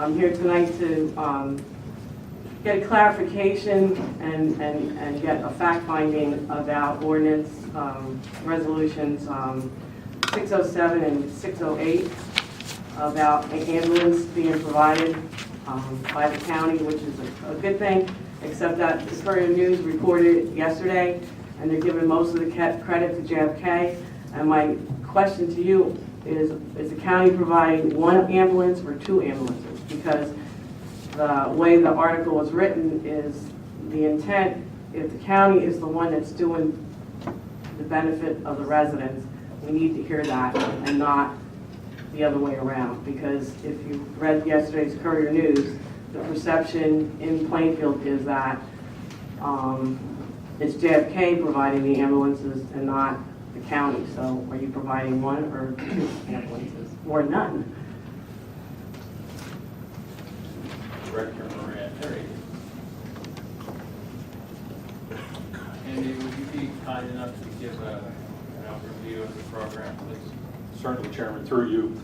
I'm here tonight to get a clarification and get a fact-finding about ordinance resolutions 607 and 608 about an ambulance being provided by the county, which is a good thing, except that the Courier News reported it yesterday, and they're giving most of the credit to JFK. And my question to you is the county providing one ambulance or two ambulances? Because the way the article was written is the intent, if the county is the one that's doing the benefit of the residents, we need to hear that and not the other way around. Because if you read yesterday's Courier News, the perception in Plainfield is that it's JFK providing the ambulances and not the county. So are you providing one or two ambulances or none? Director Moran. Andy, would you be kind enough to give an overview of the program, please? Certainly, Chairman, through you.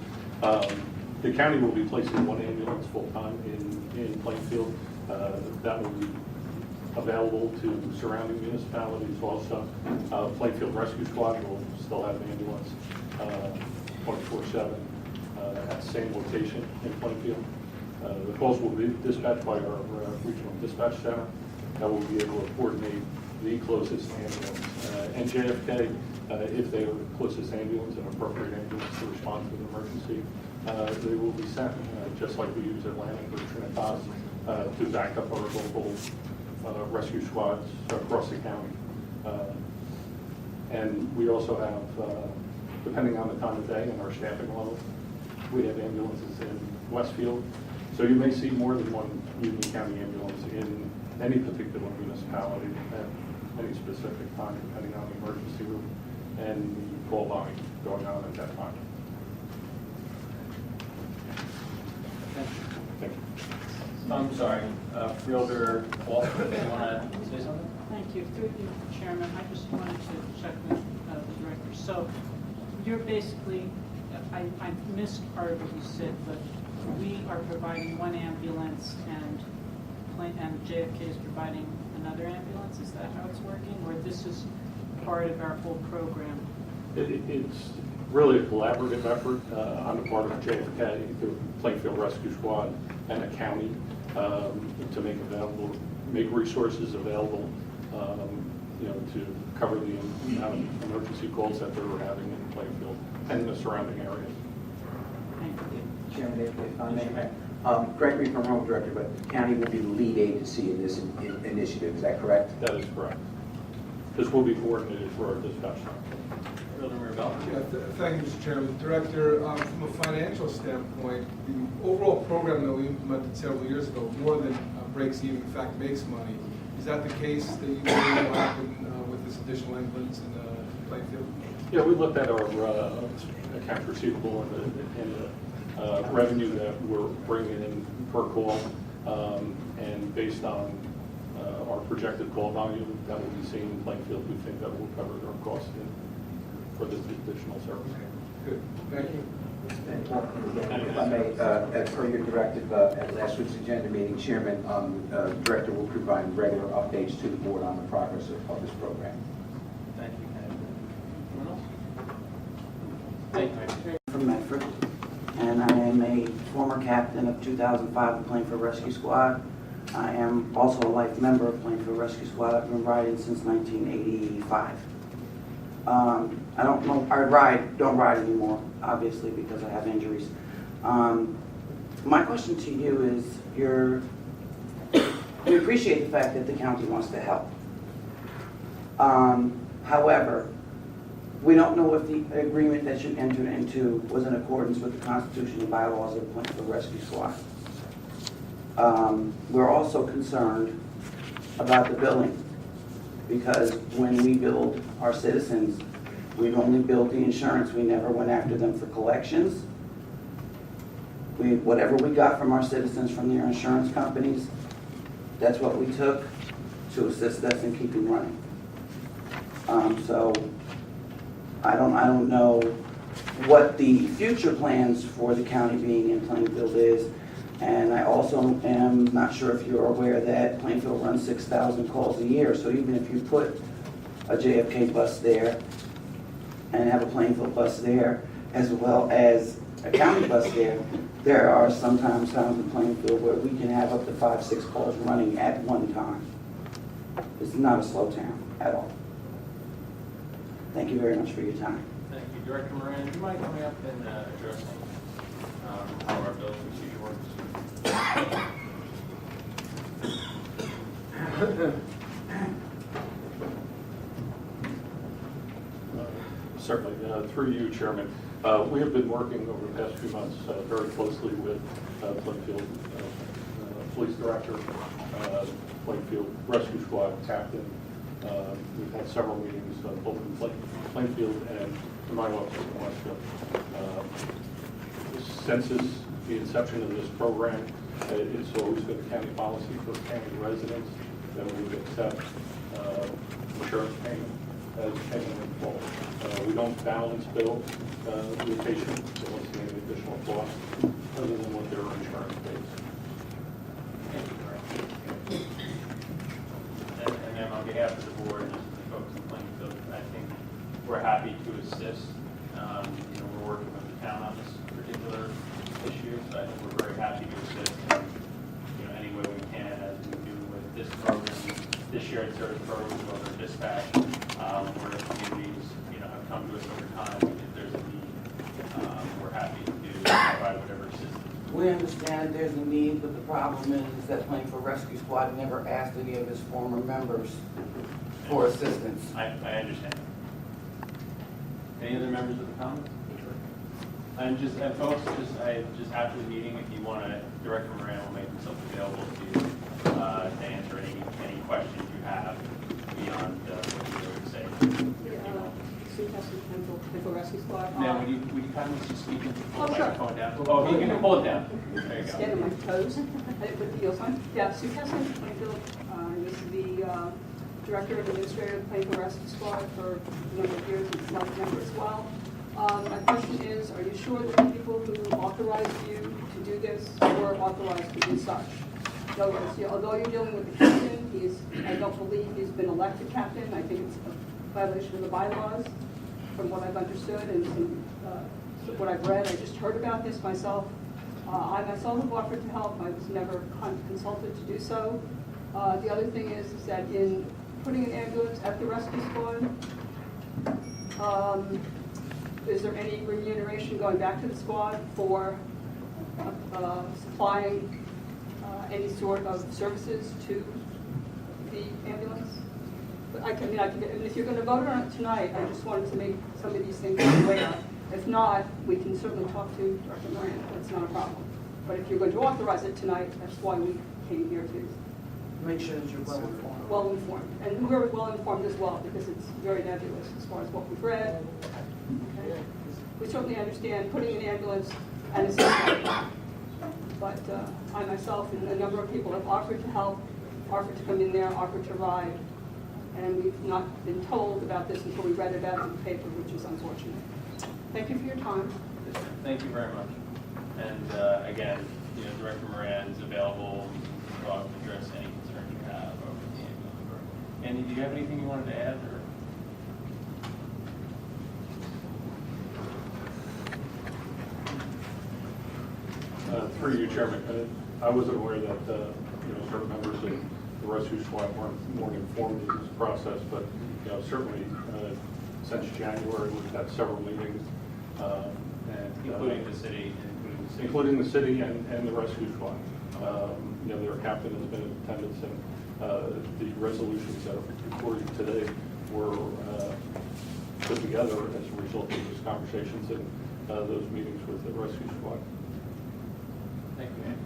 The county will be placing one ambulance full-time in Plaiinfield. That will be available to surrounding municipalities also. Plaiinfield Rescue Squad will still have an ambulance 24/7 at the same location in Plaiinfield. The calls will be dispatched by our regional dispatch center that will be able to coordinate the closest ambulance. And JFK, if they are the closest ambulance, an appropriate ambulance to respond to an emergency, they will be sent, just like we use Atlantic or Trinitas, to back up our local rescue squads across the county. And we also have, depending on the time of day and our staffing level, we have ambulances in Westfield. So you may see more than one Union County ambulance in any particular municipality at any specific time, depending on the emergency room and the call volume going on at that time. Thank you. I'm sorry, Fielder Walker, do you want to say something? Thank you. Through you, Chairman, I just wanted to check with the director. So you're basically, I missed part of what you said, but we are providing one ambulance and JFK is providing another ambulance. Is that how it's working? Or this is part of our whole program? It's really a collaborative effort on the part of JFK, the Plaiinfield Rescue Squad, and the county to make resources available, to cover the amount of emergency calls that they're having in Plainfield and the surrounding areas. Thank you. Chairman, if I may, correct me if I'm wrong, Director, but the county will be the lead agency in this initiative. Is that correct? That is correct. This will be coordinated for our dispatch center. Fielder Mirabella? Yeah, thank you, Mr. Chairman. Director, from a financial standpoint, the overall program that we implemented several years ago more than breaks even, in fact makes money. Is that the case that you believe will happen with this additional ambulance in Plaiinfield? Yeah, we looked at our accounts receivable and the revenue that we're bringing in per call, and based on our projected call volume that will be seen in Plainfield, we think that will cover our costs for this additional service. Good, thank you. If I may, as per your directive at last week's agenda meeting, Chairman, Director will provide regular updates to the board on the progress of this program. Thank you. Anyone else? Thank you. From Medford, and I am a former captain of 2005 Plaiinfield Rescue Squad. I am also a life member of Plaiinfield Rescue Squad. I've been riding since 1985. I don't ride anymore, obviously, because I have injuries. My question to you is, we appreciate the fact that the county wants to help. However, we don't know if the agreement that you entered into was in accordance with the Constitution and bylaws of the Plaiinfield Rescue Squad. We're also concerned about the billing, because when we billed our citizens, we've only billed the insurance. We never went after them for collections. Whatever we got from our citizens from their insurance companies, that's what we took to assist us in keeping running. So I don't know what the future plans for the county being in Plaiinfield is. And I also am not sure if you're aware that Plainfield runs 6,000 calls a year. So even if you put a JFK bus there and have a Plainfield bus there, as well as a county bus there, there are sometimes towns in Plainfield where we can have up to 5, 6 calls running at one time. It's not a slow town at all. Thank you very much for your time. Thank you. Director Moran, do you mind coming up and addressing how our billing procedure works? Certainly, through you, Chairman. We have been working over the past few months very closely with Plaiinfield Police Director, Plaiinfield Rescue Squad Captain. We've had several meetings both in Plaiinfield and in my office in Westfield. Since the inception of this program, it's always been a county policy for county residents that we would accept insurance payment as payment in full. We don't balance bill the patient, so what's the additional cost other than what their insurance pays. Thank you, Director. And then on behalf of the board, just the folks in Plaiinfield, I think we're happy to assist. We're working with the town on this particular issue, so I think we're very happy to assist in any way we can, as we do with this program, this shared service program, or dispatch, where the communities have come to us over time. If there's a need, we're happy to provide whatever assistance. We understand there's a need, but the problem is that Plainfield Rescue Squad never asked any of his former members for assistance. I understand. Any other members of the comments? And folks, just after the meeting, if you want to, Director Moran will make himself available to answer any questions you have beyond what you would say. Sue Tessie, Plaiinfield Rescue Squad. Now, would you kindly just speak into the Oh, sure. microphone down? Oh, you can pull it down. There you go. Stand on my toes. I didn't put the heels on. Yeah, Sue Tessie, Plaiinfield. This is the Director of Administrative Plaiinfield Rescue Squad for a number of years, and self member as well. My question is, are you sure that the people who authorized you to do this were authorized to do such? In other words, although you're dealing with the captain, I don't believe he's been elected captain. I think it's a violation of the bylaws, from what I've understood and what I've read. I just heard about this myself. I myself have offered to help. I was never consulted to do so. The other thing is that in putting an ambulance at the rescue squad, is there any remuneration going back to the squad for supplying any sort of services to the ambulance? But if you're going to vote on it tonight, I just wanted to make some of these things clear. If not, we can certainly talk to Director Moran. That's not a problem. But if you're going to authorize it tonight, that's why we came here to Make sure that you're well informed. well informed. And we're well informed as well, because it's very nebulous as far as what we've read. Okay. We certainly understand putting an ambulance and a system, but I myself and a number of people have offered to help, offered to come in there, offered to ride, and we've not been told about this until we read about it in the paper, which is unfortunate. Thank you for your time. Thank you very much. And again, Director Moran is available to address any concern you have over the ambulance. Andy, do you have anything you wanted to add? Or? Through you, Chairman, I wasn't aware that certain members of the rescue squad weren't informed of this process, but certainly since January we've had several meetings, Including the city. including the city and the rescue squad. Their captain has been in attendance, and the resolutions that are before you today were put together as a result of those conversations and those meetings with the rescue squad. Thank you, Andy.